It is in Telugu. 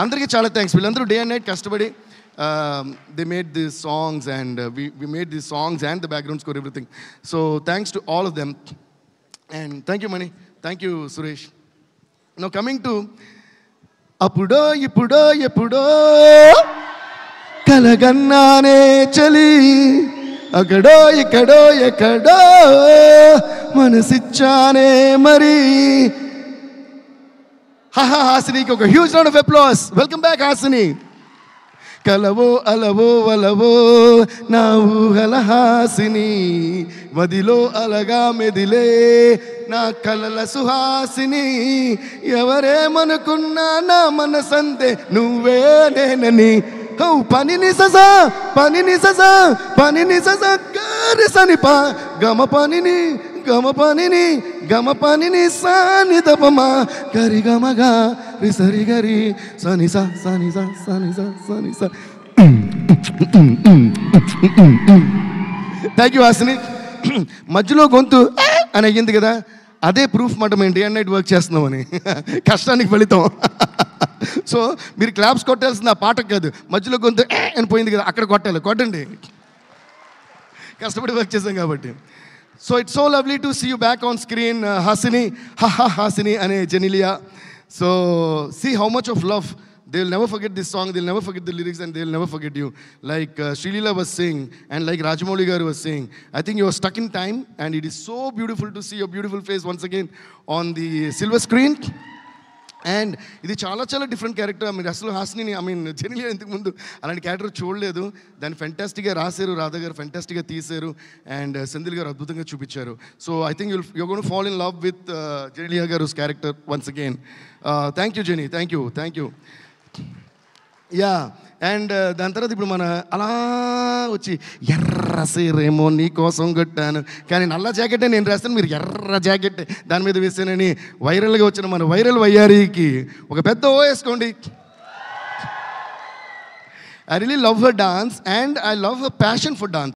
అందరికీ చాలా థ్యాంక్స్. వీళ్ళందరూ డే అండ్ నైట్ కష్టపడి they made these songs and we made these songs and the background score, everything. So thanks to all of them. And thank you, Mani. Thank you, Suresh. Now coming to Apudo, Ipudo, Epudo Kalagannane Chali Akado, Ikado, Ekado Manasichane Mari. Ha ha, Hasini, a huge round of applause. Welcome back, Hasini. కలవో అలవో వలవో నా ఊహల హాసిని మదిలో అలగా మెదిలే నా కలల సుహాసిని ఎవరేమనుకున్నా నా మనసంతే నువ్వే నేనని పనిని సజా పనిని సజా పనిని సజా గారి సనిపా గమ పనిని గమ పనిని గమ పనిని సాని దపమా గరి గమగా రిసరి గరి సని సా సని సా సని సా సని సా. Thank you Hasini. మధ్యలో గొంతు అని అయ్యింది కదా, అదే ప్రూఫ్ మాట మేము డే అండ్ నైట్ వర్క్ చేస్తున్నామని, కష్టానికి ఫలితం. సో మీరు క్లాప్స్ కొట్టాల్సింది ఆ పాటకు కాదు, మధ్యలో గొంతు అని పోయింది కదా అక్కడ కొట్టాలి, కొట్టండి, కష్టపడి వర్క్ చేసాం కాబట్టి. So it's so lovely to see you back on screen, Hasini, haha Hasini and Genelia. So see how much of love. They'll never forget this song, they'll never forget the lyrics, and they'll never forget you. Like Srilila was saying, and like Rajamouli garu was saying, I think you are stuck in time, and it is so beautiful to see your beautiful face once again on the silver screen. And ఇది చాలా చాలా డిఫరెంట్ క్యారెక్టర్. మీరు అసలు హాసిని జెనిలియా ఇంతకు ముందు అలాంటి క్యారెక్టర్ చూడలేదు. దాన్ని ఫెంటాస్టిక్గా రాశారు, రాధా గారు ఫెంటాస్టిక్గా తీశారు, అండ్ సెంధిల్ గారు అద్భుతంగా చూపించారు. So I think you're gonna fall in love with Genelia గారు character once again. Thank you Genie, thank you, thank you. Yeah, and దాని తర్వాత ఇప్పుడు మన అలా వచ్చి ఎర్ర సీరేమో నీ కోసం కొట్టాను, కానీ నల్ల జాకెటే నేను రాస్తాను, మీరు ఎర్ర జాకెట్ దాని మీద వేసానని వైరల్గా వచ్చిన మన వైరల్ వయ్యారికి ఒక పెద్ద ఓ వేసుకోండి. I really love her dance and I love her passion for dance.